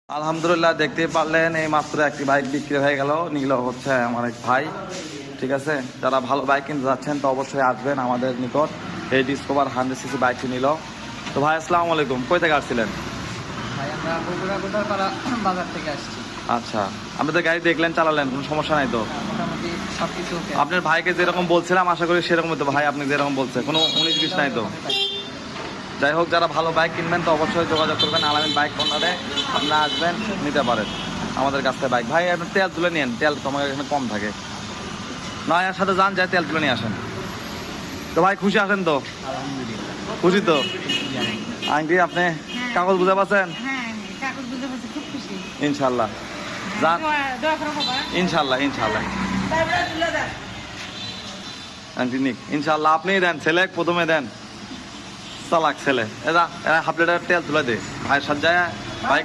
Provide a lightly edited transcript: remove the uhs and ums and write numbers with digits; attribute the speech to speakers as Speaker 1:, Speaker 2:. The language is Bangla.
Speaker 1: আলহামদুলিল্লাহ, দেখতে পারলেন এই মাত্র একটি বাইক বিক্রি হয়ে গেল। নিল হচ্ছে আমার এক ভাই। ঠিক আছে, যারা ভালো বাইক কিনতে যাচ্ছেন তো অবশ্যই আসবেন আমাদের নিকট। এই ডিসকভার 100cc বাইকটি নিল। তো ভাই আসসালামু আলাইকুম, কই থেকে আসছিলেন?
Speaker 2: ভাই আমরা বগুড়া গোদারপাড়া বাজার থেকে আসছি।
Speaker 1: আচ্ছা, আপনাদের গাড়ি দেখলেন, চালালেন, কোনো সমস্যা নাই তো?
Speaker 2: মোটামুটি সবকিছু ওকে।
Speaker 1: আপনার ভাইকে যেরকম বলছিলাম আশা করি সেরকমই তো ভাই, আপনি যেরকম বলছে কোনো 19-20 নাই তো? যাই হোক, যারা ভালো বাইক কিনবেন তো অবশ্যই যোগাযোগ করবেন আলামিন বাইক কর্নারে। আপনারা আসবেন, নিতে পারেন আমাদের কাছ থেকে বাইক। ভাই আপনার তেল তুলে নিন, তেল তোমার এখানে কম থাকে। নয়ার সাথে যান, যায় তেল তুলে নিয়ে আসেন। তো ভাই খুশি আছেন তো?
Speaker 2: আলহামদুলিল্লাহ
Speaker 1: খুশি তো? আন্টি আপনি কাগজ বুঝে পাচ্ছেন?
Speaker 3: হ্যাঁ, কাগজ বুঝে পাচ্ছি, খুব খুশি।
Speaker 1: ইনশাল্লাহ যান,
Speaker 3: দোয়া করো বাবা।
Speaker 1: ইনশাল্লাহ ইনশাল্লাহ।
Speaker 3: তারপরে তুলে দাও।
Speaker 1: আন্টি নিক ইনশাল্লাহ, আপনিই দেন, ছেলে প্রথমে দেন। চালাক ছেলে, এরা হাফ লিটার তেল তুলে দে ভাই, সাজ্জায় ভাই।